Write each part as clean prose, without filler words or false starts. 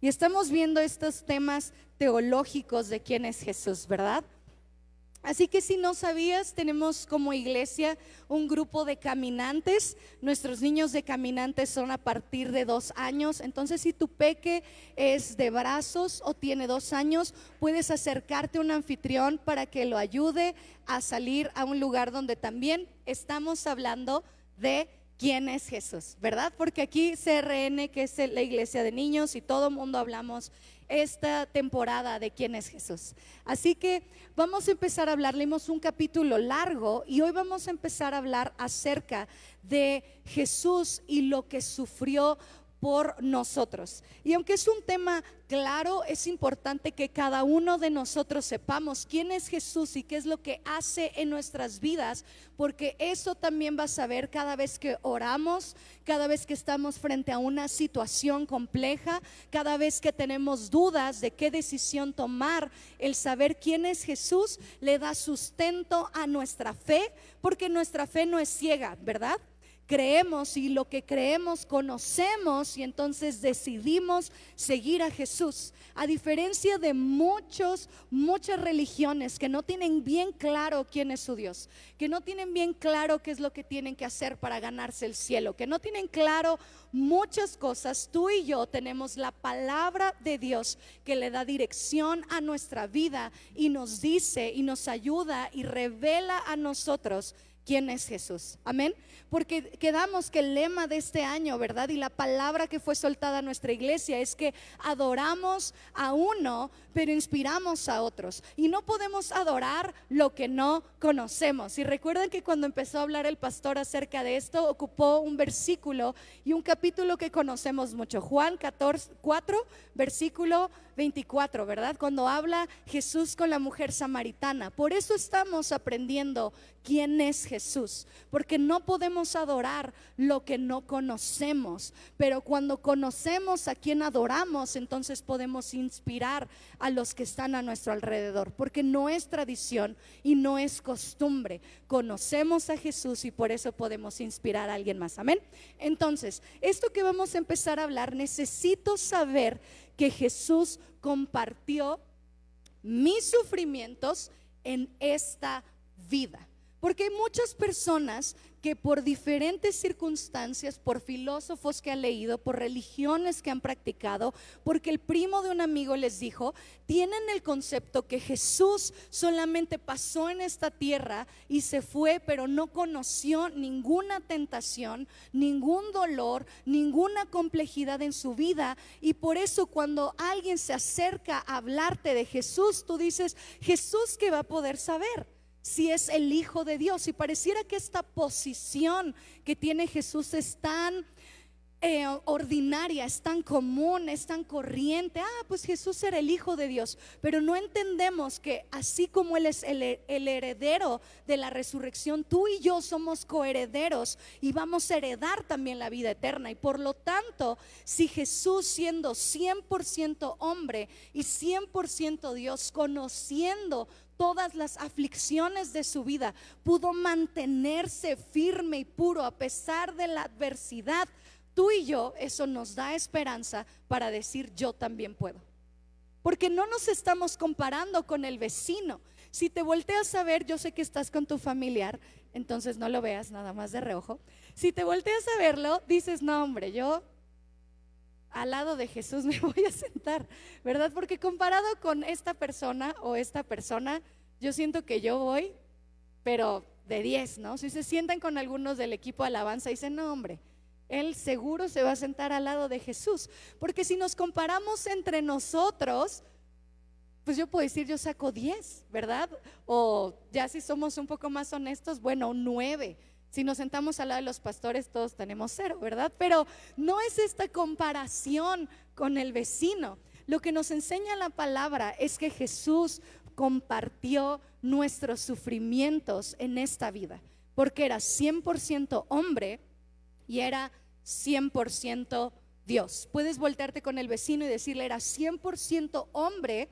Y estamos viendo estos temas teológicos de quién es Jesús, ¿verdad? Así que si no sabías, tenemos como iglesia un grupo de caminantes. Nuestros niños de caminantes son a partir de 2 años. Entonces, si tu peque es de brazos o tiene 2 años, puedes acercarte a un anfitrión para que lo ayude a salir a un lugar donde también estamos hablando de quién es Jesús, ¿verdad? Porque aquí CRN, que es la iglesia de niños, y todo el mundo hablamos esta temporada de quién es Jesús. Así que vamos a empezar a hablar. Leímos un capítulo largo y hoy vamos a empezar a hablar acerca de Jesús y lo que sufrió por nosotros. Y aunque es un tema claro, es importante que cada uno de nosotros sepamos quién es Jesús y qué es lo que hace en nuestras vidas, porque eso también vas a ver cada vez que oramos, cada vez que estamos frente a una situación compleja, cada vez que tenemos dudas de qué decisión tomar. El saber quién es Jesús le da sustento a nuestra fe, porque nuestra fe no es ciega, ¿verdad? Creemos y lo que creemos conocemos, y entonces decidimos seguir a Jesús. A diferencia de muchas religiones que no tienen bien claro quién es su Dios, que no tienen bien claro qué es lo que tienen que hacer para ganarse el cielo, que no tienen claro muchas cosas, tú y yo tenemos la palabra de Dios que le da dirección a nuestra vida y nos dice y nos ayuda y revela a nosotros quién es Jesús. Amén. Porque quedamos que el lema de este año, ¿verdad? Y la palabra que fue soltada a nuestra iglesia es que adoramos a uno, pero inspiramos a otros. Y no podemos adorar lo que no conocemos. Y recuerden que cuando empezó a hablar el pastor acerca de esto, ocupó un versículo y un capítulo que conocemos mucho, Juan 4, versículo 24, ¿verdad? Cuando habla Jesús con la mujer samaritana. Por eso estamos aprendiendo quién es Jesús, porque no podemos adorar lo que no conocemos, pero cuando conocemos a quien adoramos, entonces podemos inspirar a los que están a nuestro alrededor, porque no es tradición y no es costumbre. Conocemos a Jesús y por eso podemos inspirar a alguien más. Amén. Entonces, esto que vamos a empezar a hablar, necesito saber que Jesús compartió mis sufrimientos en esta vida. Porque hay muchas personas que por diferentes circunstancias, por filósofos que han leído, por religiones que han practicado, porque el primo de un amigo les dijo, tienen el concepto que Jesús solamente pasó en esta tierra y se fue, pero no conoció ninguna tentación, ningún dolor, ninguna complejidad en su vida. Y por eso cuando alguien se acerca a hablarte de Jesús, tú dices, Jesús, ¿qué va a poder saber si es el Hijo de Dios? Y pareciera que esta posición que tiene Jesús es tan ordinaria, es tan común, es tan corriente. Pues Jesús era el Hijo de Dios, pero no entendemos que así como Él es el heredero de la resurrección, tú y yo somos coherederos y vamos a heredar también la vida eterna. Y por lo tanto, si Jesús, siendo 100% hombre y 100% Dios, conociendo todas las aflicciones de su vida, pudo mantenerse firme y puro a pesar de la adversidad, tú y yo, eso nos da esperanza para decir, yo también puedo. Porque no nos estamos comparando con el vecino. Si te volteas a ver, yo sé que estás con tu familiar, entonces no lo veas nada más de reojo. Si te volteas a verlo, dices, no hombre, yo al lado de Jesús me voy a sentar, ¿verdad? Porque comparado con esta persona o esta persona, yo siento que yo voy, pero de 10, ¿no? Si se sientan con algunos del equipo de alabanza y dicen, no hombre, él seguro se va a sentar al lado de Jesús. Porque si nos comparamos entre nosotros, pues yo puedo decir, yo saco 10, ¿verdad? O ya si somos un poco más honestos, bueno, un 9. Si nos sentamos al lado de los pastores, todos tenemos 0, ¿verdad? Pero no es esta comparación con el vecino. Lo que nos enseña la palabra es que Jesús compartió nuestros sufrimientos en esta vida, porque era 100% hombre y era 100% Dios. Puedes voltearte con el vecino y decirle, era 100% hombre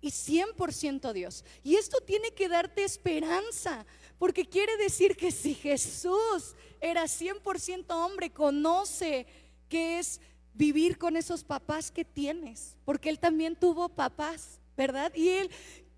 y 100% Dios. Y esto tiene que darte esperanza, porque quiere decir que si Jesús era 100% hombre, conoce qué es vivir con esos papás que tienes, porque Él también tuvo papás, ¿verdad? Y Él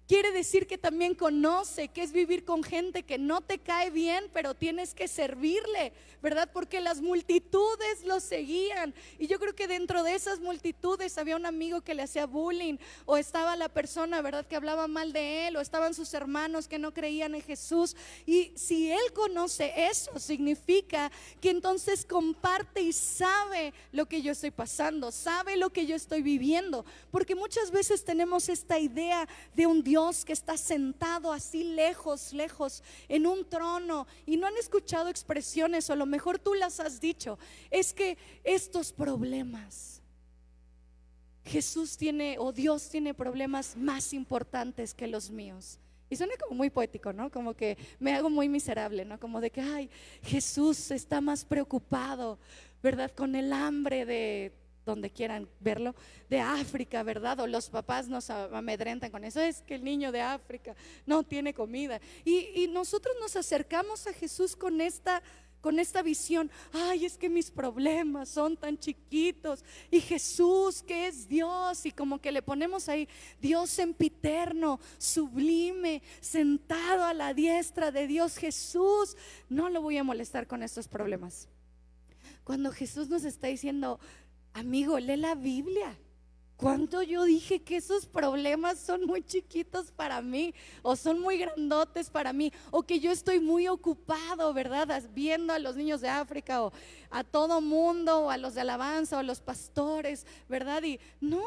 quiere decir que también conoce que es vivir con gente que no te cae bien, pero tienes que servirle, ¿verdad? Porque las multitudes lo seguían. Y yo creo que dentro de esas multitudes había un amigo que le hacía bullying, o estaba la persona, ¿verdad?, que hablaba mal de él, o estaban sus hermanos que no creían en Jesús. Y si Él conoce eso, significa que entonces comparte y sabe lo que yo estoy pasando, sabe lo que yo estoy viviendo. Porque muchas veces tenemos esta idea de un Dios que está sentado así lejos, lejos en un trono, y no han escuchado expresiones, o a lo mejor tú las has dicho, es que estos problemas, Jesús tiene, o Dios tiene problemas más importantes que los míos. Y suena como muy poético, ¿no? Como que me hago muy miserable, ¿no? Como de que, ay, Jesús está más preocupado, ¿verdad?, con el hambre de donde quieran verlo, de África, ¿verdad? O los papás nos amedrentan con eso, es que el niño de África no tiene comida. Y nosotros nos acercamos a Jesús con esta visión, ay, es que mis problemas son tan chiquitos, y Jesús, que es Dios, y como que le ponemos ahí, Dios sempiterno, sublime, sentado a la diestra de Dios. Jesús, no lo voy a molestar con estos problemas. Cuando Jesús nos está diciendo, amigo, lee la Biblia. ¿Cuánto yo dije que esos problemas son muy chiquitos para mí, o son muy grandotes para mí, o que yo estoy muy ocupado, ¿verdad?, viendo a los niños de África, o a todo mundo, o a los de alabanza, o a los pastores, ¿verdad? Y no,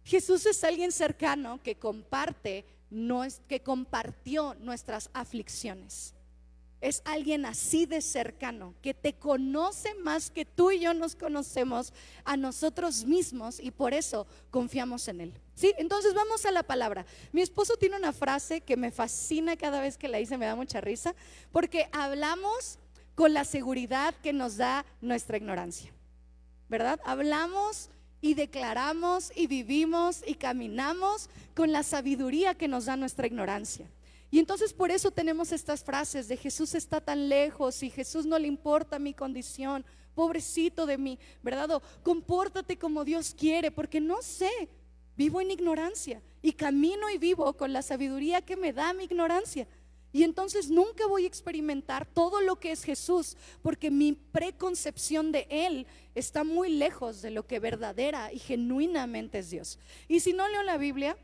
Jesús es alguien cercano que comparte, que compartió nuestras aflicciones. Es alguien así de cercano, que te conoce más que tú y yo nos conocemos a nosotros mismos, y por eso confiamos en Él. ¿Sí? Entonces vamos a la palabra. Mi esposo tiene una frase que me fascina, cada vez que la dice me da mucha risa, porque hablamos con la seguridad que nos da nuestra ignorancia, ¿verdad? Hablamos y declaramos y vivimos y caminamos con la sabiduría que nos da nuestra ignorancia. Y entonces por eso tenemos estas frases de Jesús está tan lejos, y Jesús no le importa mi condición, pobrecito de mí, ¿verdad? O compórtate como Dios quiere, porque no sé, vivo en ignorancia y camino y vivo con la sabiduría que me da mi ignorancia. Y entonces nunca voy a experimentar todo lo que es Jesús, porque mi preconcepción de Él está muy lejos de lo que verdadera y genuinamente es Dios. Y si no leo la Biblia,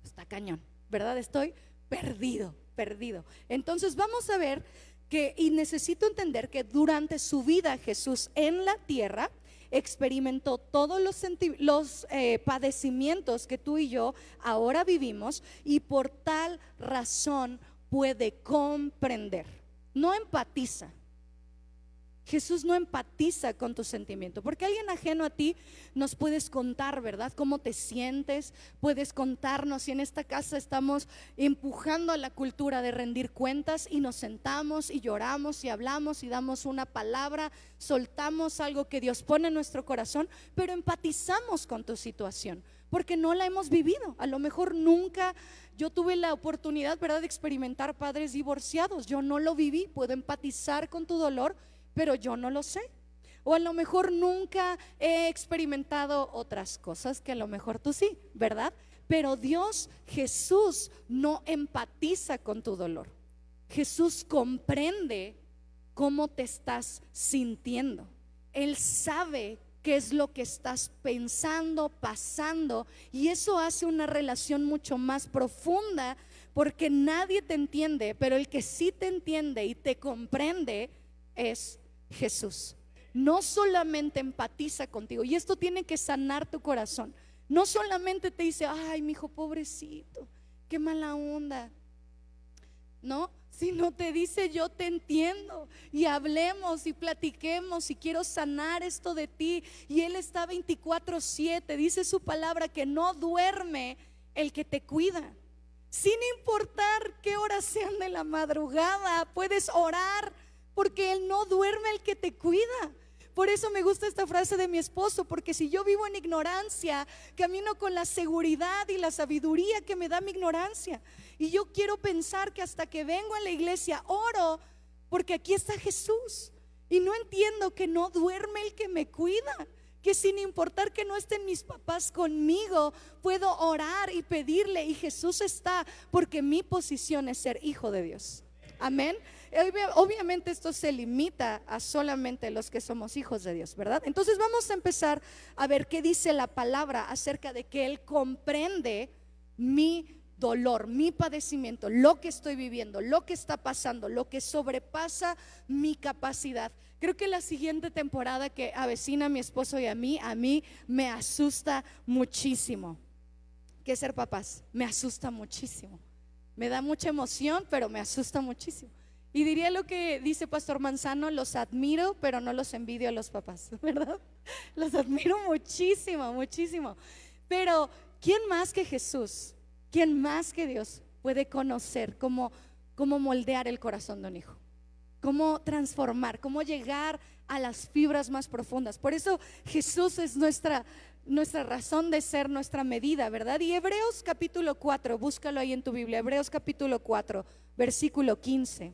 está cañón, ¿verdad? Estoy perdido. Entonces vamos a ver que, y necesito entender que durante su vida Jesús en la tierra experimentó todos los padecimientos que tú y yo ahora vivimos, y por tal razón puede comprender, no empatiza. Jesús no empatiza con tu sentimiento, porque alguien ajeno a ti nos puedes contar, ¿verdad?, cómo te sientes, puedes contarnos. Si en esta casa estamos empujando a la cultura de rendir cuentas, y nos sentamos y lloramos y hablamos y damos una palabra, soltamos algo que Dios pone en nuestro corazón, pero empatizamos con tu situación porque no la hemos vivido. A lo mejor nunca yo tuve la oportunidad, ¿verdad?, de experimentar padres divorciados. Yo no lo viví, puedo empatizar con tu dolor, pero yo no lo sé. O a lo mejor nunca he experimentado otras cosas que a lo mejor tú sí, ¿verdad? Pero Dios, Jesús, no empatiza con tu dolor. Jesús comprende cómo te estás sintiendo. Él sabe qué es lo que estás pensando, pasando, y eso hace una relación mucho más profunda, porque nadie te entiende, pero el que sí te entiende y te comprende es Jesús. No solamente empatiza contigo, y esto tiene que sanar tu corazón. No solamente te dice, ay, mi hijo pobrecito, qué mala onda, no, sino te dice, yo te entiendo, y hablemos y platiquemos, y quiero sanar esto de ti. Y Él está 24/7, dice su palabra que no duerme el que te cuida. Sin importar qué horas sean de la madrugada, puedes orar, porque Él no duerme el que te cuida. Por eso me gusta esta frase de mi esposo, porque si yo vivo en ignorancia, camino con la seguridad y la sabiduría que me da mi ignorancia. Y yo quiero pensar que hasta que vengo a la iglesia oro, porque aquí está Jesús, y no entiendo que no duerme el que me cuida, que sin importar que no estén mis papás conmigo, puedo orar y pedirle, y Jesús está, porque mi posición es ser hijo de Dios. Amén. Obviamente esto se limita a solamente los que somos hijos de Dios, ¿verdad? Entonces vamos a empezar a ver qué dice la palabra acerca de que Él comprende mi dolor, mi padecimiento, lo que estoy viviendo, lo que está pasando, lo que sobrepasa mi capacidad. Creo que la siguiente temporada que avecina a mi esposo y a mí me asusta muchísimo. ¿Qué es ser papás? Me asusta muchísimo. Me da mucha emoción, pero me asusta muchísimo. Y diría lo que dice Pastor Manzano: los admiro, pero no los envidio a los papás, ¿verdad? Los admiro muchísimo, muchísimo. Pero ¿quién más que Jesús? ¿Quién más que Dios puede conocer cómo moldear el corazón de un hijo? Cómo transformar, cómo llegar a las fibras más profundas. Por eso Jesús es nuestra razón de ser, nuestra medida, ¿verdad? Y Hebreos capítulo 4, búscalo ahí en tu Biblia. Hebreos capítulo 4, versículo 15.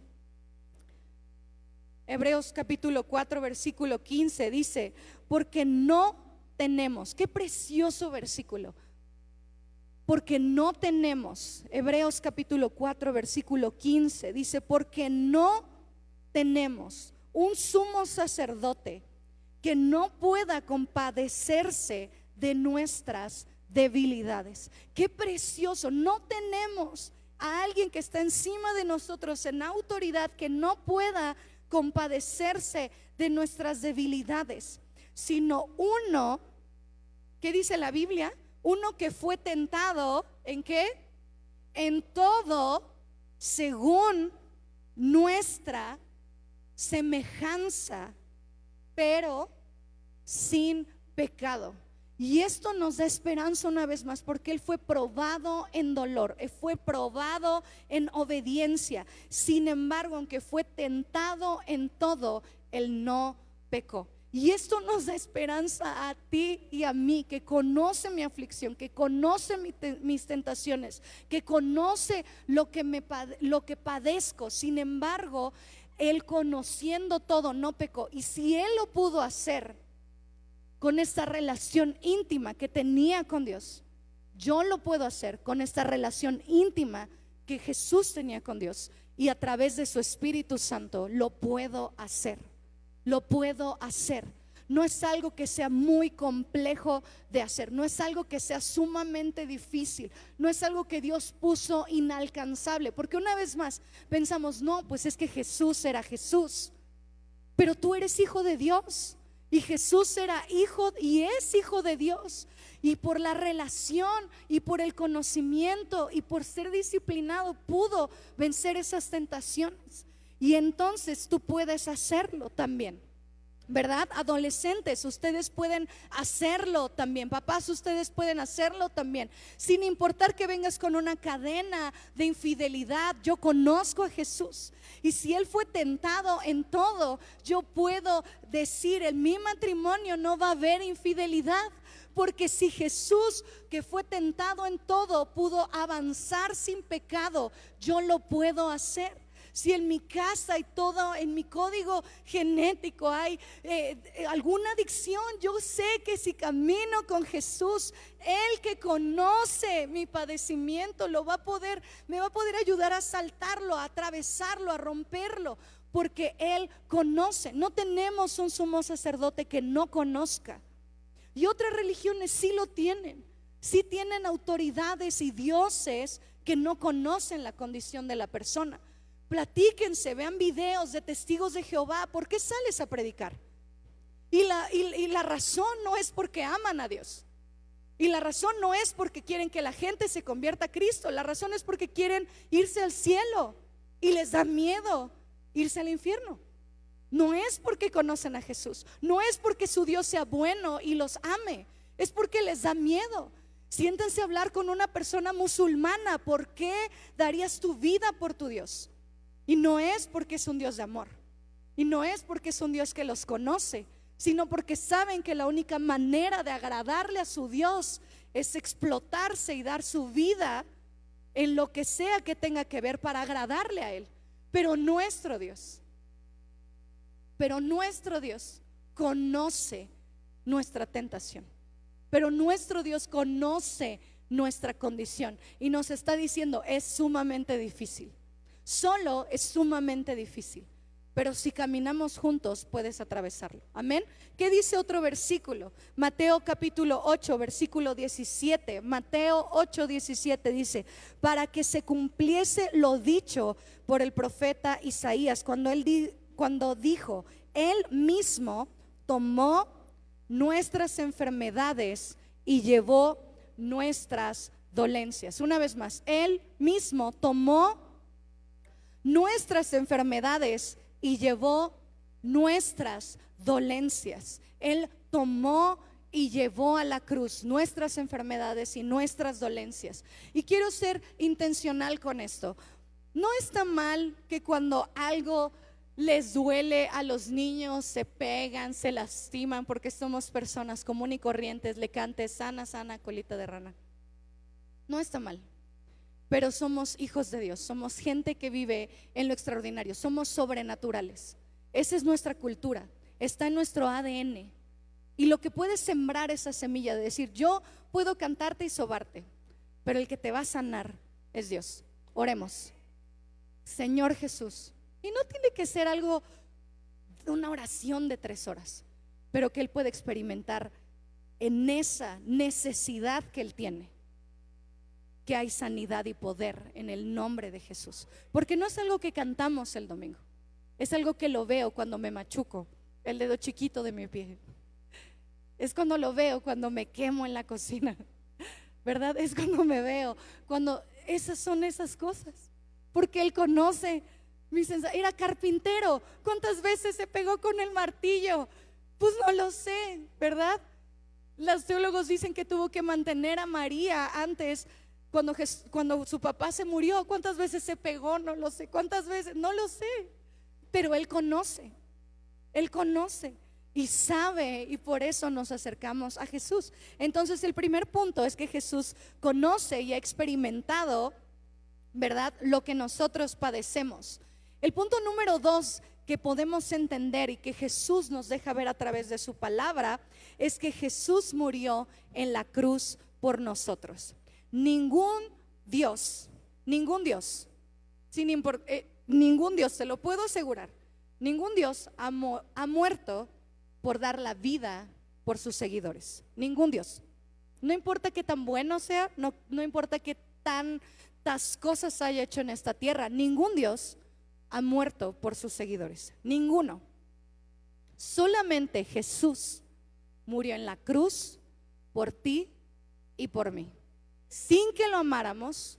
Hebreos capítulo 4, versículo 15 dice: porque no tenemos, qué precioso versículo, porque no tenemos, Hebreos capítulo 4, versículo 15 dice: porque no tenemos un sumo sacerdote que no pueda compadecerse de nuestras debilidades. Qué precioso. No tenemos a alguien que está encima de nosotros en autoridad, que no pueda compadecerse de nuestras debilidades, sino uno, ¿qué dice la Biblia? Uno que fue tentado, ¿en qué? En todo según nuestra semejanza, pero sin pecado. Y esto nos da esperanza una vez más, porque Él fue probado en dolor, Él fue probado en obediencia. Sin embargo, aunque fue tentado en todo, Él no pecó. Y esto nos da esperanza a ti y a mí, que conoce mi aflicción, que conoce mis tentaciones, que conoce lo que padezco. Sin embargo, Él, conociendo todo, no pecó. Y si Él lo pudo hacer con esta relación íntima que tenía con Dios, yo lo puedo hacer con esta relación íntima que Jesús tenía con Dios, y a través de su Espíritu Santo lo puedo hacer. Lo puedo hacer. No es algo que sea muy complejo de hacer, no es algo que sea sumamente difícil, no es algo que Dios puso inalcanzable, porque una vez más pensamos: no, pues es que Jesús era Jesús, pero tú eres hijo de Dios, y Jesús era hijo y es hijo de Dios, y por la relación y por el conocimiento y por ser disciplinado pudo vencer esas tentaciones. Y entonces tú puedes hacerlo también, ¿verdad? Adolescentes, ustedes pueden hacerlo también. Papás, ustedes pueden hacerlo también, sin importar que vengas con una cadena de infidelidad. Yo conozco a Jesús, y si Él fue tentado en todo, yo puedo decir: en mi matrimonio no va a haber infidelidad, porque si Jesús, que fue tentado en todo, pudo avanzar sin pecado, yo lo puedo hacer. Si en mi casa y todo, en mi código genético hay alguna adicción, yo sé que si camino con Jesús, Él, que conoce mi padecimiento, me va a poder ayudar a saltarlo, a atravesarlo, a romperlo, porque Él conoce. No tenemos un sumo sacerdote que no conozca. Y otras religiones sí lo tienen. Sí tienen autoridades y dioses que no conocen la condición de la persona. Platíquense, vean videos de testigos de Jehová. ¿Por qué sales a predicar? Y la razón no es porque aman a Dios, y la razón no es porque quieren que la gente se convierta a Cristo. La razón es porque quieren irse al cielo y les da miedo irse al infierno. No es porque conocen a Jesús, no es porque su Dios sea bueno y los ame, es porque les da miedo. Siéntense a hablar con una persona musulmana. ¿Por qué darías tu vida por tu Dios? Y no es porque es un Dios de amor, y no es porque es un Dios que los conoce, sino porque saben que la única manera de agradarle a su Dios es explotarse y dar su vida en lo que sea que tenga que ver para agradarle a Él. Pero nuestro Dios conoce nuestra tentación. Pero nuestro Dios conoce nuestra condición y nos está diciendo, es sumamente difícil. Solo es sumamente difícil, pero si caminamos juntos puedes atravesarlo. Amén. ¿Qué dice otro versículo? Mateo capítulo 8, versículo 17. Mateo 8, 17 dice: para que se cumpliese lo dicho por el profeta Isaías, cuando dijo, Él mismo tomó nuestras enfermedades y llevó nuestras dolencias. Una vez más, Él mismo tomó nuestras enfermedades y llevó nuestras dolencias. Él tomó y llevó a la cruz nuestras enfermedades y nuestras dolencias. Y quiero ser intencional con esto. No está mal que cuando algo les duele a los niños, se pegan, se lastiman, porque somos personas comunes y corrientes, le cante sana, sana, colita de rana. No está mal. Pero somos hijos de Dios, somos gente que vive en lo extraordinario, somos sobrenaturales. Esa es nuestra cultura, está en nuestro ADN. Y lo que puede sembrar esa semilla de decir, yo puedo cantarte y sobarte, pero el que te va a sanar es Dios. Oremos. Señor Jesús, y no tiene que ser algo de una oración de 3 horas, pero que Él puede experimentar en esa necesidad que Él tiene, que hay sanidad y poder en el nombre de Jesús. Porque no es algo que cantamos el domingo, es algo que lo veo cuando me machuco el dedo chiquito de mi pie. Es cuando lo veo cuando me quemo en la cocina, ¿verdad? Es cuando me veo, cuando esas son esas cosas. Porque Él conoce mi sensación. Era carpintero, ¿cuántas veces se pegó con el martillo? Pues no lo sé, ¿verdad? Los teólogos dicen que tuvo que mantener a María antes, cuando su papá se murió. ¿Cuántas veces se pegó? No lo sé. ¿Cuántas veces? No lo sé. Pero Él conoce y sabe, y por eso nos acercamos a Jesús. Entonces el primer punto es que Jesús conoce y ha experimentado, ¿verdad?, lo que nosotros padecemos. El punto número 2 que podemos entender y que Jesús nos deja ver a través de su palabra es que Jesús murió en la cruz por nosotros. Ningún Dios, ningún Dios, te lo puedo asegurar, ningún Dios ha muerto por dar la vida por sus seguidores. Ningún Dios. No importa qué tan bueno sea, no importa qué tantas cosas haya hecho en esta tierra, ningún Dios ha muerto por sus seguidores. Ninguno. Solamente Jesús murió en la cruz por ti y por mí, sin que lo amáramos,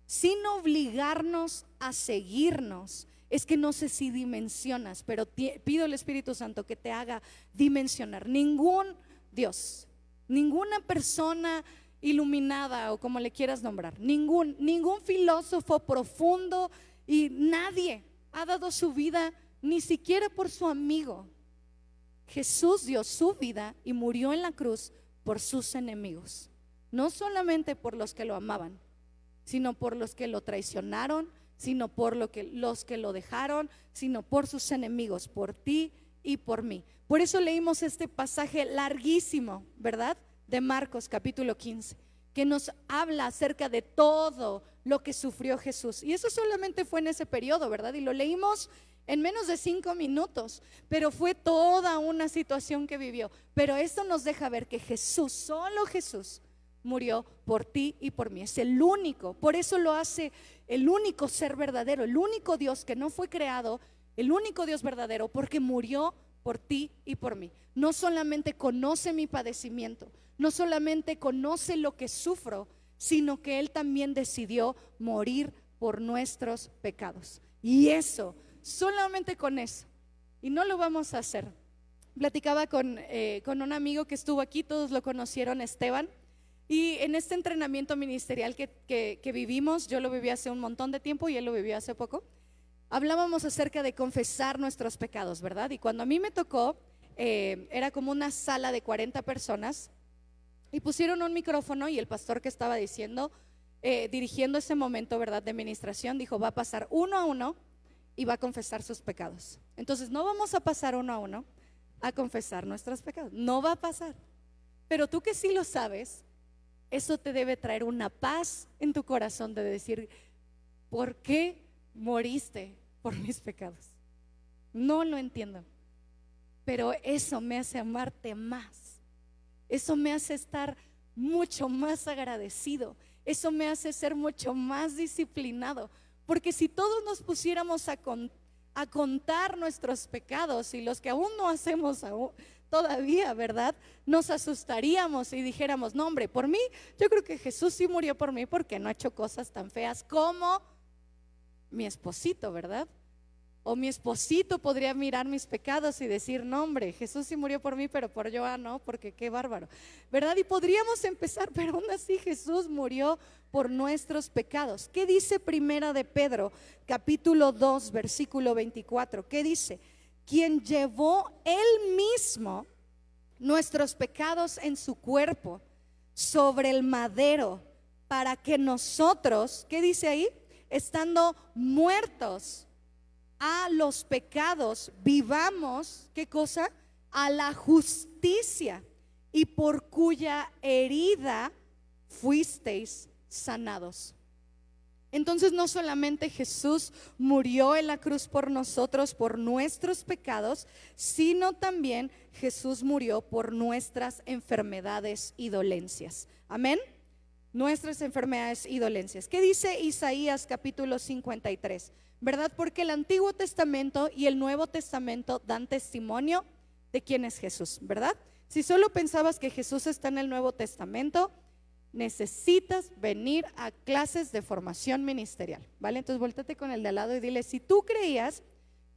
sin obligarnos a seguirnos. Es que no sé si dimensionas, pero pido al Espíritu Santo que te haga dimensionar. Ningún Dios, ninguna persona iluminada o como le quieras nombrar, ningún filósofo profundo, y nadie ha dado su vida ni siquiera por su amigo. Jesús dio su vida y murió en la cruz por sus enemigos, no solamente por los que lo amaban, sino por los que lo traicionaron, sino por los que lo dejaron, sino por sus enemigos, por ti y por mí. Por eso leímos este pasaje larguísimo, ¿verdad?, de Marcos capítulo 15, que nos habla acerca de todo lo que sufrió Jesús. Y eso solamente fue en ese periodo, ¿verdad? Y lo leímos en menos de 5 minutos, pero fue toda una situación que vivió. Pero esto nos deja ver que Jesús, solo Jesús, murió por ti y por mí. Es el único, por eso lo hace el único ser verdadero, el único Dios que no fue creado, el único Dios verdadero, porque murió por ti y por mí. No solamente conoce mi padecimiento, no solamente conoce lo que sufro, sino que Él también decidió morir por nuestros pecados. Y eso, solamente con eso, y no lo vamos a hacer. Platicaba con un amigo que estuvo aquí, todos lo conocieron, Esteban. Y en este entrenamiento ministerial que vivimos, yo lo viví hace un montón de tiempo y él lo vivió hace poco, hablábamos acerca de confesar nuestros pecados, ¿verdad? Y cuando a mí me tocó, era como una sala de 40 personas y pusieron un micrófono, y el pastor que estaba dirigiendo ese momento, ¿verdad?, de ministración, dijo: va a pasar uno a uno y va a confesar sus pecados. Entonces no vamos a pasar uno a uno, a confesar nuestros pecados. No va a pasar. Pero tú que sí lo sabes, eso te debe traer una paz en tu corazón de decir, ¿por qué moriste por mis pecados? No lo entiendo, pero eso me hace amarte más. Eso me hace estar mucho más agradecido. Eso me hace ser mucho más disciplinado. Porque si todos nos pusiéramos a contar nuestros pecados, y los que aún no hacemos todavía, ¿verdad? Nos asustaríamos y dijéramos, no hombre, por mí, yo creo que Jesús sí murió por mí porque no ha hecho cosas tan feas como mi esposito, ¿verdad? O mi esposito podría mirar mis pecados y decir, no hombre, Jesús sí murió por mí, pero por yo no, porque qué bárbaro, ¿verdad? Y podríamos empezar, pero aún así Jesús murió por nuestros pecados. ¿Qué dice Primera de Pedro, capítulo 2, versículo 24? ¿Qué dice? Quien llevó él mismo nuestros pecados en su cuerpo sobre el madero, para que nosotros, ¿qué dice ahí? Estando muertos a los pecados, vivamos, ¿qué cosa? A la justicia, y por cuya herida fuisteis sanados. Entonces no solamente Jesús murió en la cruz por nosotros, por nuestros pecados, sino también Jesús murió por nuestras enfermedades y dolencias. Amén. Nuestras enfermedades y dolencias. ¿Qué dice Isaías capítulo 53? ¿Verdad? Porque el Antiguo Testamento y el Nuevo Testamento dan testimonio de quién es Jesús, ¿verdad? Si solo pensabas que Jesús está en el Nuevo Testamento, necesitas venir a clases de formación ministerial, ¿vale? Entonces volteate con el de al lado y dile, si tú creías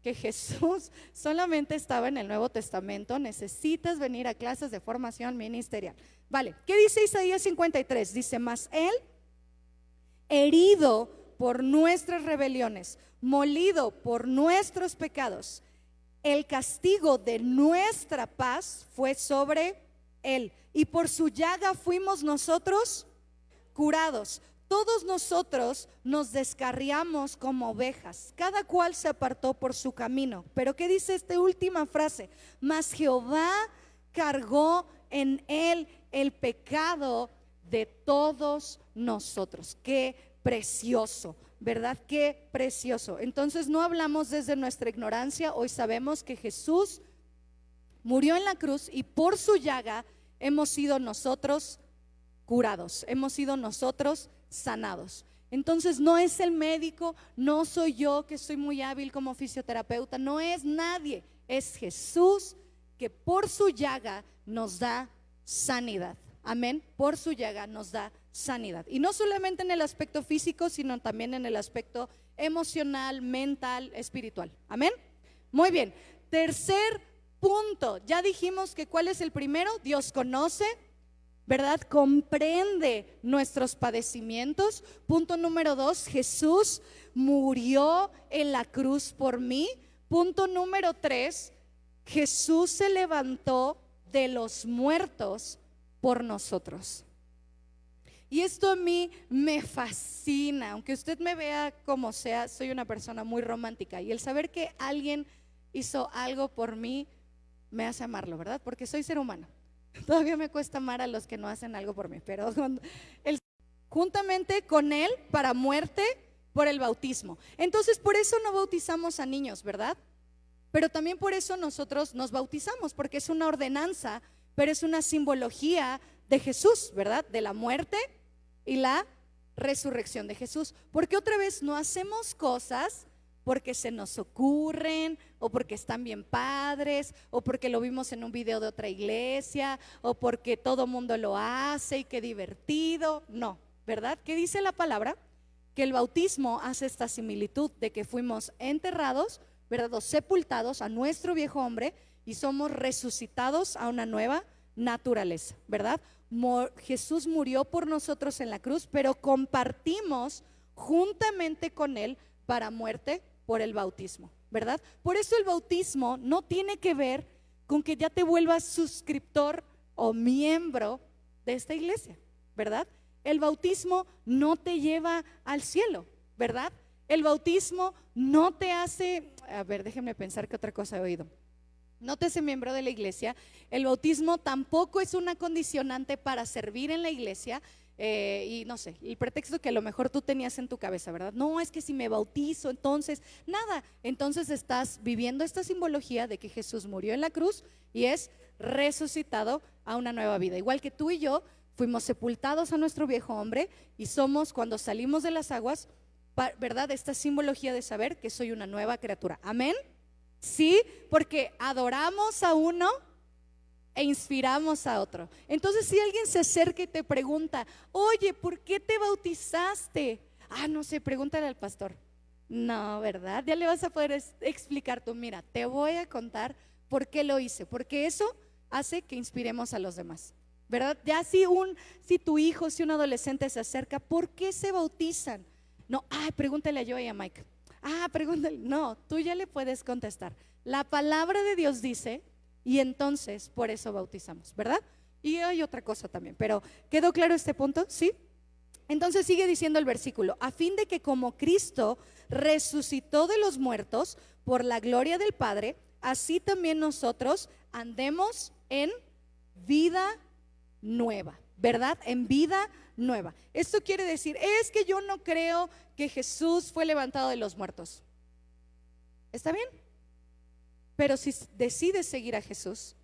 que Jesús solamente estaba en el Nuevo Testamento, necesitas venir a clases de formación ministerial, ¿vale? ¿Qué dice Isaías 53? Dice, mas él, herido por nuestras rebeliones, molido por nuestros pecados, el castigo de nuestra paz fue sobre él, y por su llaga fuimos nosotros curados. Todos nosotros nos descarriamos como ovejas, cada cual se apartó por su camino. Pero ¿qué dice esta última frase? Mas Jehová cargó en él el pecado de todos nosotros. Qué precioso, ¿verdad? Qué precioso. Entonces no hablamos desde nuestra ignorancia. Hoy sabemos que Jesús murió en la cruz y por su llaga hemos sido nosotros curados, hemos sido nosotros sanados. Entonces no es el médico, no soy yo que soy muy hábil como fisioterapeuta, no es nadie, es Jesús que por su llaga nos da sanidad. Amén, por su llaga nos da sanidad. Y no solamente en el aspecto físico, sino también en el aspecto emocional, mental, espiritual. Amén. Muy bien, tercer punto, ya dijimos que ¿cuál es el primero? Dios conoce, ¿verdad? Comprende nuestros padecimientos. Punto número 2, Jesús murió en la cruz por mí. Punto número 3, Jesús se levantó de los muertos por nosotros. Y esto a mí me fascina, aunque usted me vea como sea, soy una persona muy romántica, y el saber que alguien hizo algo por mí me hace amarlo, ¿verdad? Porque soy ser humano. Todavía me cuesta amar a los que no hacen algo por mí, pero juntamente con él para muerte por el bautismo. Entonces por eso no bautizamos a niños, ¿verdad? Pero también por eso nosotros nos bautizamos, porque es una ordenanza, pero es una simbología de Jesús, ¿verdad? De la muerte y la resurrección de Jesús. Porque otra vez no hacemos cosas porque se nos ocurren, o porque están bien padres, o porque lo vimos en un video de otra iglesia, o porque todo mundo lo hace y qué divertido. No, ¿verdad? ¿Qué dice la palabra? Que el bautismo hace esta similitud de que fuimos enterrados, ¿verdad? O sepultados a nuestro viejo hombre y somos resucitados a una nueva naturaleza, ¿verdad? Jesús murió por nosotros en la cruz, pero compartimos juntamente con él para muerte por el bautismo, ¿verdad? Por eso el bautismo no tiene que ver con que ya te vuelvas suscriptor o miembro de esta iglesia, ¿verdad? El bautismo no te lleva al cielo, ¿verdad? El bautismo no te hace, a ver, déjenme pensar qué otra cosa he oído. no te hace miembro de la iglesia. El bautismo tampoco es una condicionante para servir en la iglesia. Y no sé, el pretexto que a lo mejor tú tenías en tu cabeza, ¿verdad? No, es que si me bautizo, entonces, nada. Entonces estás viviendo esta simbología de que Jesús murió en la cruz y es resucitado a una nueva vida. Igual que tú y yo fuimos sepultados a nuestro viejo hombre y somos, cuando salimos de las aguas, ¿verdad? Esta simbología de saber que soy una nueva criatura. Amén. Sí, porque adoramos a uno e inspiramos a otro. Entonces, si alguien se acerca y te pregunta, oye, ¿por qué te bautizaste? No sé, pregúntale al pastor. No, ¿verdad? Ya le vas a poder explicar tú. Mira, te voy a contar por qué lo hice, porque eso hace que inspiremos a los demás, ¿verdad? Ya si tu hijo, si un adolescente se acerca, ¿por qué se bautizan? No, pregúntale a Joy y a Mike. Pregúntale. No, tú ya le puedes contestar. La palabra de Dios dice, y entonces por eso bautizamos, ¿verdad? Y hay otra cosa también, pero ¿quedó claro este punto? ¿Sí? Entonces sigue diciendo el versículo, a fin de que como Cristo resucitó de los muertos por la gloria del Padre, así también nosotros andemos en vida nueva, ¿verdad? En vida nueva. Esto quiere decir, es que yo no creo que Jesús fue levantado de los muertos. ¿Está bien? Pero si decides seguir a Jesús,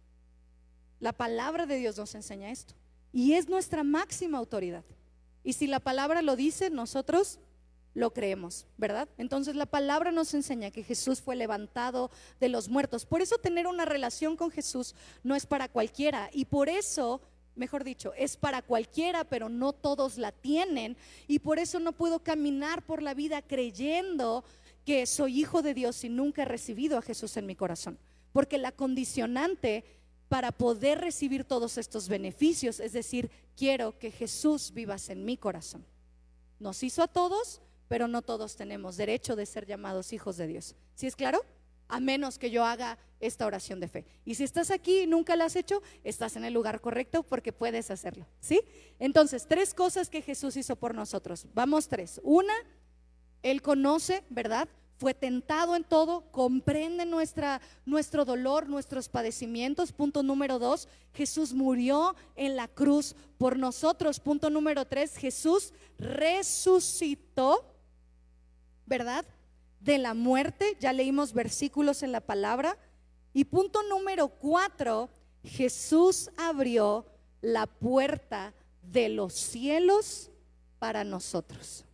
la palabra de Dios nos enseña esto y es nuestra máxima autoridad. Y si la palabra lo dice, nosotros lo creemos, ¿verdad? Entonces la palabra nos enseña que Jesús fue levantado de los muertos. Por eso tener una relación con Jesús no es para cualquiera, y por eso, mejor dicho, es para cualquiera, pero no todos la tienen. Y por eso no puedo caminar por la vida creyendo que soy hijo de Dios y nunca he recibido a Jesús en mi corazón, porque la condicionante para poder recibir todos estos beneficios, es decir, quiero que Jesús vivas en mi corazón. Nos hizo a todos, pero no todos tenemos derecho de ser llamados hijos de Dios. ¿Sí es claro? A menos que yo haga esta oración de fe. Y si estás aquí y nunca la has hecho, estás en el lugar correcto, porque puedes hacerlo, ¿sí? Entonces, 3 cosas que Jesús hizo por nosotros. Vamos, 3. Una, Él conoce, ¿verdad? Fue tentado en todo, comprende nuestro dolor, nuestros padecimientos. Punto número 2, Jesús murió en la cruz por nosotros. Punto número 3, Jesús resucitó, ¿verdad? De la muerte. Ya leímos versículos en la palabra. Y punto número 4, Jesús abrió la puerta de los cielos para nosotros.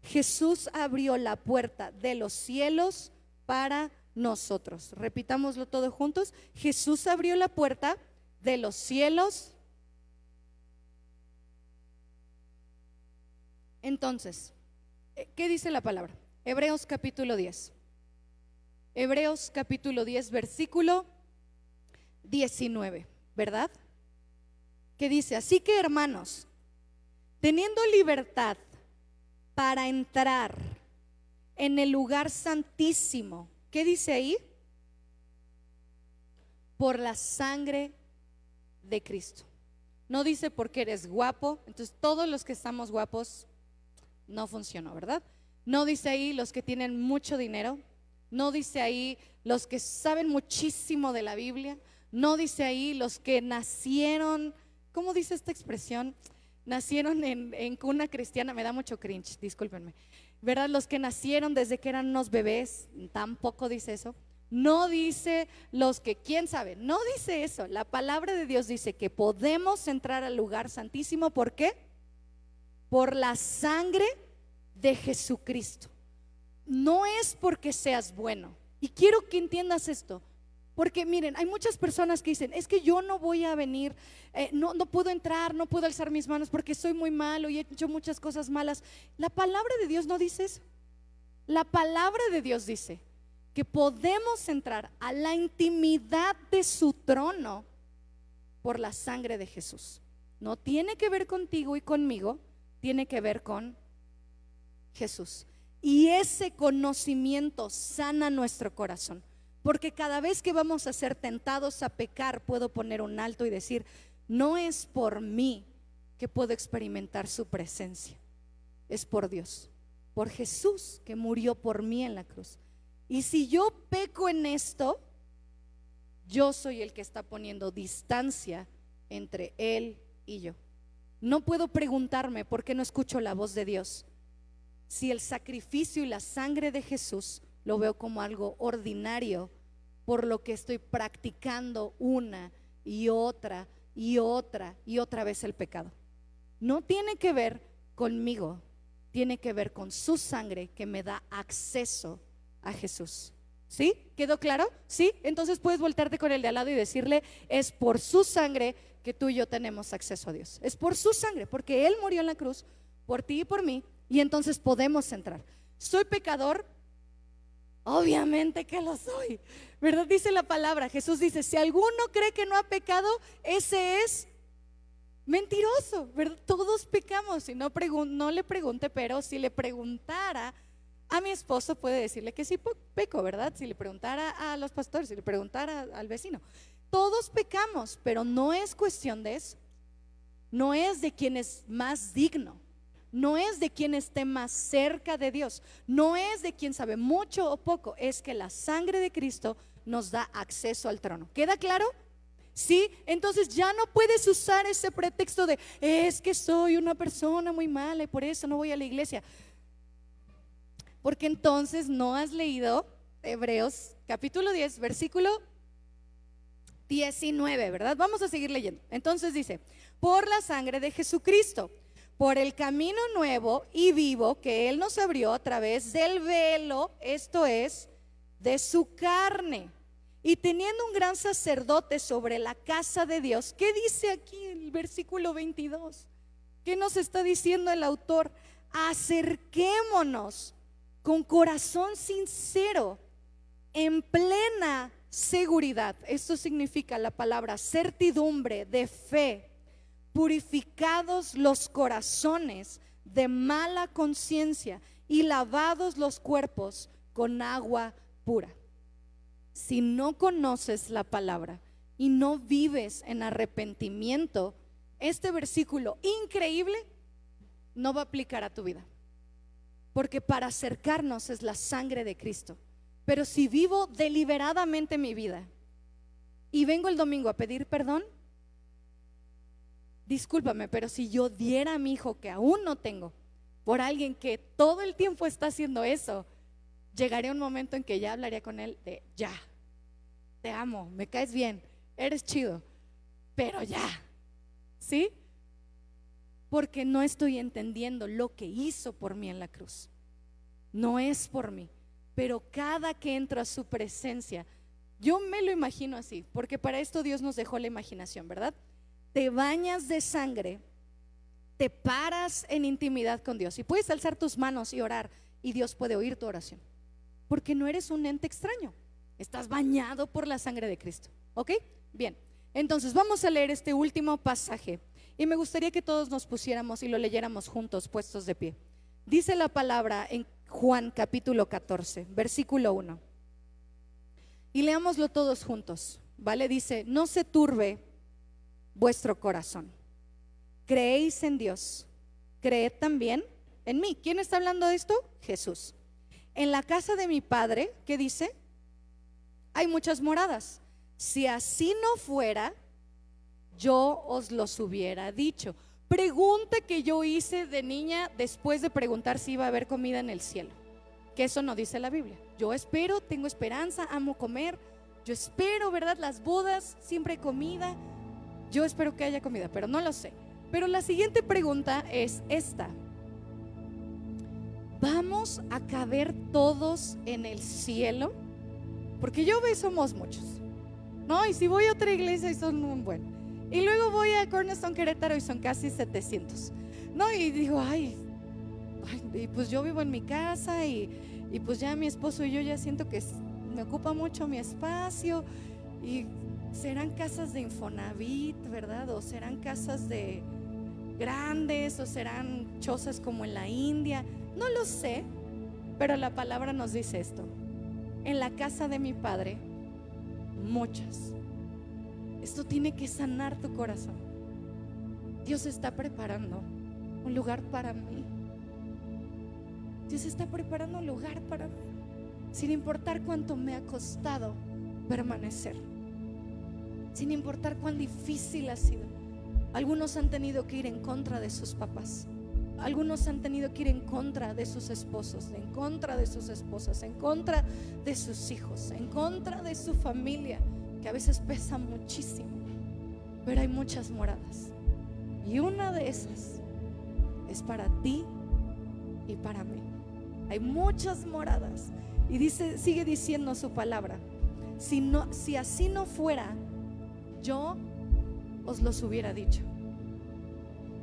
Jesús abrió la puerta de los cielos para nosotros. Repitámoslo todos juntos. Jesús abrió la puerta de los cielos. Entonces, ¿qué dice la palabra? Hebreos capítulo 10. Hebreos capítulo 10, versículo 19, ¿verdad? Que dice, así que hermanos, teniendo libertad para entrar en el lugar santísimo, ¿qué dice ahí? Por la sangre de Cristo. No dice porque eres guapo. Entonces todos los que estamos guapos no funcionó, ¿verdad? No dice ahí los que tienen mucho dinero. No dice ahí los que saben muchísimo de la Biblia. No dice ahí los que nacieron, ¿cómo dice esta expresión? Nacieron en cuna cristiana. Me da mucho cringe, discúlpenme, ¿verdad? Los que nacieron desde que eran unos bebés. Tampoco dice eso. No dice los que, quién sabe, no dice eso. La palabra de Dios dice que podemos entrar al lugar santísimo. ¿Por qué? Por la sangre de Jesucristo. No es porque seas bueno. Y quiero que entiendas esto, porque miren, hay muchas personas que dicen, es que yo no voy a venir, no puedo entrar, no puedo alzar mis manos porque soy muy malo y he hecho muchas cosas malas. La palabra de Dios no dice eso. La palabra de Dios dice que podemos entrar a la intimidad de su trono por la sangre de Jesús. No tiene que ver contigo y conmigo, tiene que ver con Jesús. Y ese conocimiento sana nuestro corazón, porque cada vez que vamos a ser tentados a pecar, puedo poner un alto y decir, no es por mí que puedo experimentar su presencia, es por Dios, por Jesús que murió por mí en la cruz. Y si yo peco en esto, Yo soy el que está poniendo distancia entre Él y yo. No puedo preguntarme por qué no escucho la voz de Dios, si el sacrificio y la sangre de Jesús lo veo como algo ordinario, por lo que estoy practicando una y otra y otra y otra vez el pecado. No tiene que ver conmigo, tiene que ver con su sangre que me da acceso a Jesús. ¿Sí? ¿Quedó claro? ¿Sí? Entonces puedes voltearte con el de al lado y decirle: es por su sangre que tú y yo tenemos acceso a Dios. Es por su sangre, porque Él murió en la cruz por ti y por mí, y entonces podemos entrar. ¿Soy pecador? Obviamente que lo soy, ¿verdad? Dice la palabra, Jesús dice: si alguno cree que no ha pecado, ese es mentiroso, ¿verdad? Todos pecamos. Y no le pregunte, pero si le preguntara a mi esposo, puede decirle que sí peco, ¿verdad? Si le preguntara a los pastores, si le preguntara al vecino, todos pecamos, pero no es cuestión de eso. No es de quién es más digno, no es de quien esté más cerca de Dios, no es de quien sabe mucho o poco, es que la sangre de Cristo nos da acceso al trono. ¿Queda claro? Sí, entonces ya no puedes usar ese pretexto de: es que soy una persona muy mala y por eso no voy a la iglesia. Porque entonces no has leído Hebreos capítulo 10, versículo 19, ¿verdad? Vamos a seguir leyendo. Entonces dice: por la sangre de Jesucristo, por el camino nuevo y vivo que Él nos abrió a través del velo, esto es, de su carne, y teniendo un gran sacerdote sobre la casa de Dios. ¿Qué dice aquí el versículo 22? ¿Qué nos está diciendo el autor? Acerquémonos con corazón sincero, en plena seguridad. Esto significa la palabra certidumbre de fe, purificados los corazones de mala conciencia y lavados los cuerpos con agua pura. Si no conoces la palabra y no vives en arrepentimiento, este versículo increíble no va a aplicar a tu vida, porque para acercarnos es la sangre de Cristo. Pero si vivo deliberadamente mi vida y vengo el domingo a pedir perdón, discúlpame, pero si yo diera a mi hijo, que aún no tengo, por alguien que todo el tiempo está haciendo eso, llegaría un momento en que ya hablaría con él de: ya, te amo, me caes bien, eres chido, pero ya, ¿sí? Porque no estoy entendiendo lo que hizo por mí en la cruz. No es por mí, pero cada que entro a su presencia, yo me lo imagino así, porque para esto Dios nos dejó la imaginación, ¿verdad? Te bañas de sangre, te paras en intimidad con Dios y puedes alzar tus manos y orar, y Dios puede oír tu oración, porque no eres un ente extraño, estás bañado por la sangre de Cristo. ¿Ok? Bien, entonces vamos a leer este último pasaje y me gustaría que todos nos pusiéramos y lo leyéramos juntos, puestos de pie. Dice la palabra en Juan capítulo 14, versículo 1, y leámoslo todos juntos, ¿vale? Dice: no se turbe vuestro corazón, creéis en Dios, creed también en mí. ¿Quién está hablando de esto? Jesús. En la casa de mi Padre, ¿qué dice? Hay muchas moradas. Si así no fuera, yo os los hubiera dicho. Pregunta que yo hice de niña después de preguntar si iba a haber comida en el cielo, que eso no dice la Biblia. Yo espero, tengo esperanza, amo comer, yo espero, ¿verdad? Las bodas, siempre hay comida, yo espero que haya comida, pero no lo sé. Pero la siguiente pregunta es esta: ¿vamos a caber todos en el cielo? Porque yo veo somos muchos, ¿no? Y si voy a otra iglesia y son un buen, y luego voy a Cornerstone Querétaro y son casi 700, ¿no? Y digo, ay, y pues yo vivo en mi casa y pues ya mi esposo y yo ya siento que me ocupa mucho mi espacio, y serán casas de Infonavit, ¿verdad? O serán casas de grandes, o serán chozas como en la India, no lo sé, pero la palabra nos dice esto: en la casa de mi Padre muchas. Esto tiene que sanar tu corazón. Dios está preparando un lugar para mí. Dios está preparando un lugar para mí, sin importar cuánto me ha costado permanecer. sin importar cuán difícil ha sido. Algunos han tenido que ir en contra de sus papás. Algunos han tenido que ir en contra de sus esposos, en contra de sus esposas, en contra de sus hijos, en contra de su familia, que a veces pesa muchísimo. Pero hay muchas moradas, y una de esas es para ti y para mí. Hay muchas moradas. Y dice, sigue diciendo su palabra: si así no fuera, yo os los hubiera dicho.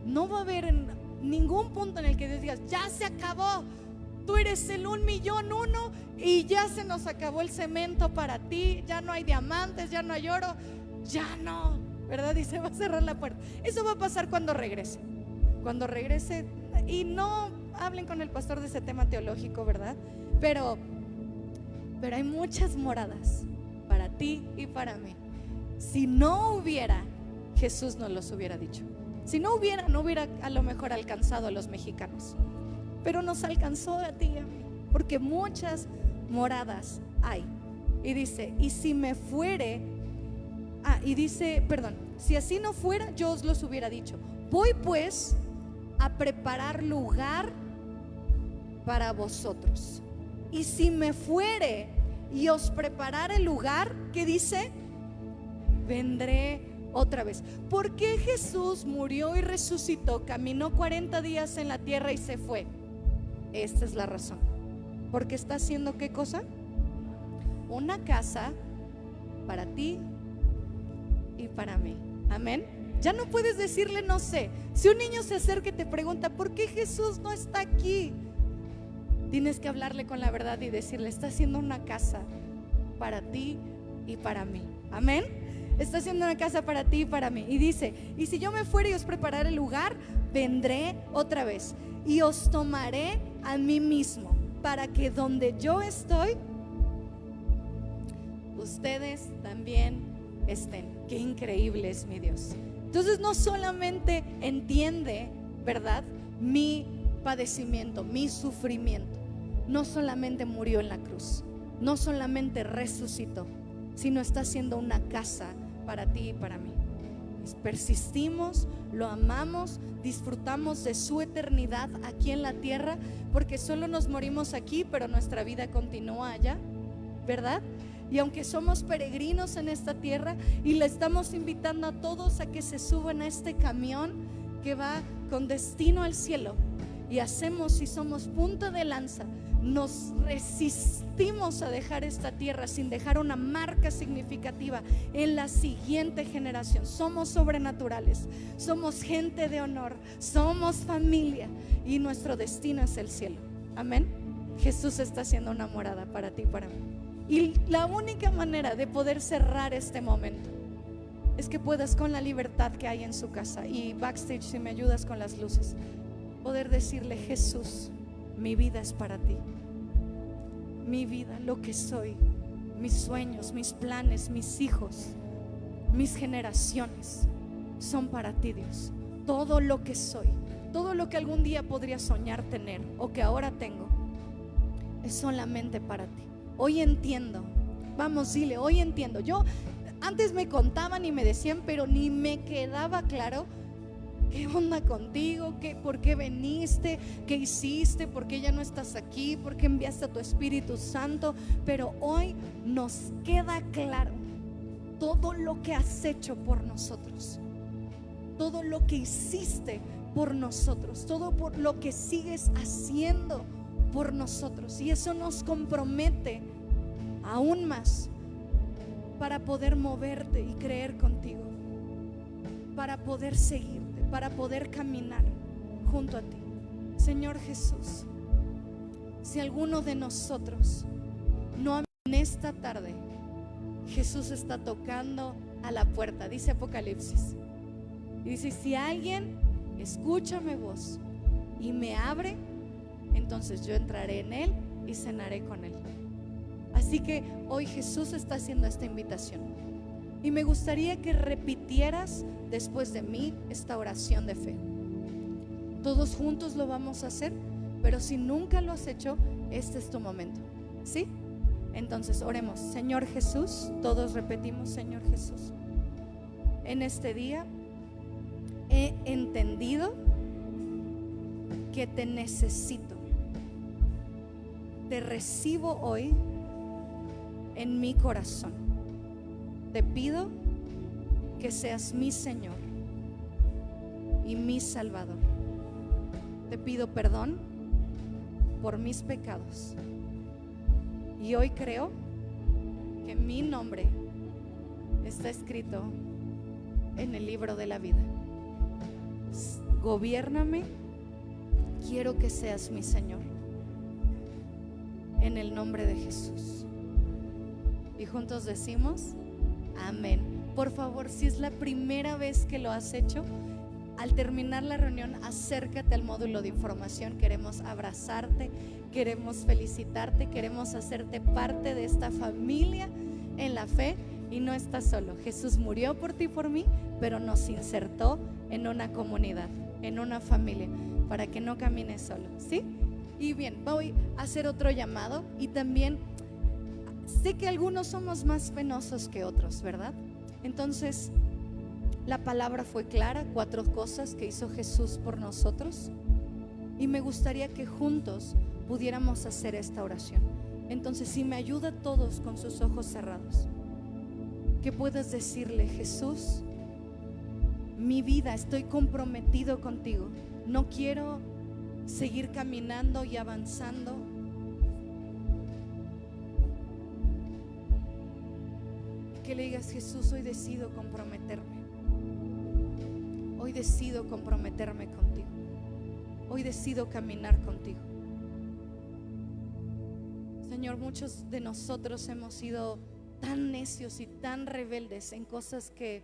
No va a haber en ningún punto en el que Dios diga: ya se acabó, tú eres el 1.000.001 y ya se nos acabó el cemento para ti, ya no hay diamantes, ya no hay oro, ya no, ¿verdad? Y se va a cerrar la puerta. Eso va a pasar cuando regrese. Cuando regrese, y no hablen con el pastor de ese tema teológico, ¿verdad? Pero hay muchas moradas para ti y para mí. Si no hubiera, Jesús nos los hubiera dicho. Si no hubiera a lo mejor alcanzado a los mexicanos, pero nos alcanzó a ti y a mí, porque muchas moradas hay. Y dice: y si me fuere, si así no fuera, yo os los hubiera dicho. Voy pues a preparar lugar para vosotros. Y si me fuere y os preparare el lugar, ¿qué dice? Vendré otra vez. ¿Por qué Jesús murió y resucitó, caminó 40 días en la tierra y se fue? Esta es la razón. Porque está haciendo ¿qué cosa? Una casa para ti y para mí. Amén. Ya no puedes decirle no sé. Si un niño se acerca y te pregunta ¿por qué Jesús no está aquí?, tienes que hablarle con la verdad y decirle: está haciendo una casa para ti y para mí. Amén. Está haciendo una casa para ti y para mí. Y dice: y si yo me fuera y os prepararé el lugar, vendré otra vez y os tomaré a mí mismo, para que donde yo estoy, ustedes también estén. Qué increíble es mi Dios. Entonces no solamente entiende, ¿verdad?, mi padecimiento, mi sufrimiento. No solamente murió en la cruz, no solamente resucitó, sino está haciendo una casa para ti y para mí. Persistimos, lo amamos, disfrutamos de su eternidad aquí en la tierra, porque solo nos morimos aquí, pero nuestra vida continúa allá, ¿verdad? Y aunque somos peregrinos en esta tierra, y le estamos invitando a todos a que se suban a este camión que va con destino al cielo, y hacemos y somos punta de lanza, nos resistimos a dejar esta tierra sin dejar una marca significativa en la siguiente generación. Somos sobrenaturales, somos gente de honor, somos familia, y nuestro destino es el cielo. Amén. Jesús está haciendo una morada para ti y para mí. Y la única manera de poder cerrar este momento es que puedas, con la libertad que hay en su casa, y backstage si me ayudas con las luces, poder decirle: Jesús, mi vida es para ti. Mi vida, lo que soy, mis sueños, mis planes, mis hijos, mis generaciones son para ti, Dios. Todo lo que soy, todo lo que algún día podría soñar tener o que ahora tengo, es solamente para ti. Hoy entiendo. Vamos, dile: hoy entiendo. Yo antes me contaban y me decían, pero ni me quedaba claro ¿qué onda contigo? ¿Por qué viniste? ¿Qué hiciste? ¿Por qué ya no estás aquí? ¿Por qué enviaste a tu Espíritu Santo? Pero hoy nos queda claro todo lo que has hecho por nosotros, todo lo que hiciste por nosotros, todo por lo que sigues haciendo por nosotros. Y eso nos compromete aún más para poder moverte y creer contigo, para poder seguirte, para poder caminar junto a ti. Señor Jesús, si alguno de nosotros no, en esta tarde Jesús está tocando a la puerta, dice Apocalipsis, y dice: si alguien escucha mi voz y me abre, entonces yo entraré en él y cenaré con él. Así que hoy Jesús está haciendo esta invitación, y me gustaría que repitieras después de mí esta oración de fe. Todos juntos lo vamos a hacer, pero si nunca lo has hecho, este es tu momento, ¿sí? Entonces oremos. Señor Jesús, todos repetimos: Señor Jesús, en este día he entendido que te necesito. Te recibo hoy en mi corazón. Te pido que seas mi Señor y mi Salvador. Te pido perdón por mis pecados. Y hoy creo que mi nombre está escrito en el libro de la vida. Gobiérname, quiero que seas mi Señor. En el nombre de Jesús. Y juntos decimos amén. Por favor, si es la primera vez que lo has hecho, al terminar la reunión, acércate al módulo de información. Queremos abrazarte, queremos felicitarte, queremos hacerte parte de esta familia en la fe. Y no estás solo. Jesús murió por ti y por mí, pero nos insertó en una comunidad, en una familia, para que no camines solo, ¿sí? Y bien, voy a hacer otro llamado. Y también sé que algunos somos más penosos que otros, ¿verdad? Entonces, la palabra fue clara, 4 cosas que hizo Jesús por nosotros. Y me gustaría que juntos pudiéramos hacer esta oración. Entonces, si me ayuda a todos con sus ojos cerrados, que puedas decirle: Jesús, mi vida, estoy comprometido contigo. No quiero seguir caminando y avanzando que le digas: Jesús, hoy decido comprometerme. Hoy decido comprometerme contigo. Hoy decido caminar contigo. Señor, muchos de nosotros hemos sido tan necios y tan rebeldes en cosas que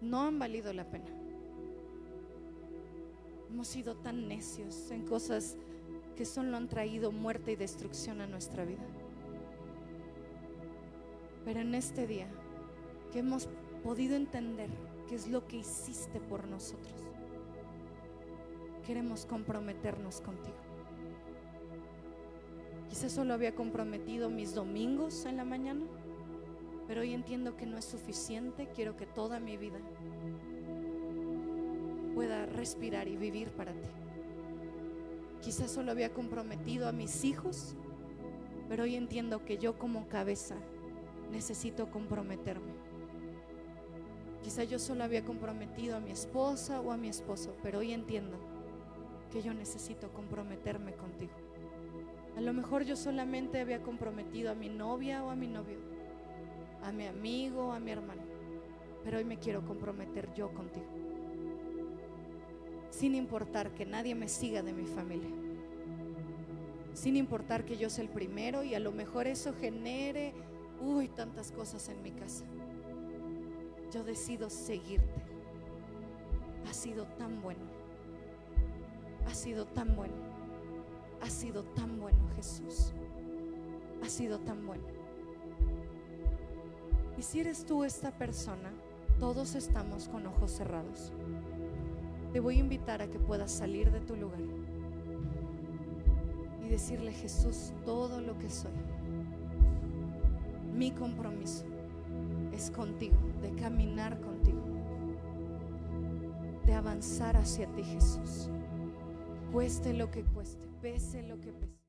no han valido la pena. Hemos sido tan necios en cosas que solo han traído muerte y destrucción a nuestra vida. Pero en este día que hemos podido entender qué es lo que hiciste por nosotros, queremos comprometernos contigo. Quizás solo había comprometido mis domingos en la mañana, pero hoy entiendo que no es suficiente. Quiero que toda mi vida pueda respirar y vivir para ti. Quizás solo había comprometido a mis hijos, pero hoy entiendo que yo como cabeza necesito comprometerme. Quizás yo solo había comprometido a mi esposa o a mi esposo, pero hoy entiendo que yo necesito comprometerme contigo. A lo mejor yo solamente había comprometido a mi novia o a mi novio, a mi amigo o a mi hermano, pero hoy me quiero comprometer yo contigo, sin importar que nadie me siga de mi familia, sin importar que yo sea el primero y a lo mejor eso genere tantas cosas en mi casa. Yo decido seguirte. Has sido tan bueno, has sido tan bueno, has sido tan bueno, Jesús, has sido tan bueno. Y si eres tú esta persona, todos estamos con ojos cerrados. Te voy a invitar a que puedas salir de tu lugar y decirle: Jesús, todo lo que soy, mi compromiso es contigo, de caminar contigo, de avanzar hacia ti, Jesús, cueste lo que cueste, pese lo que pese.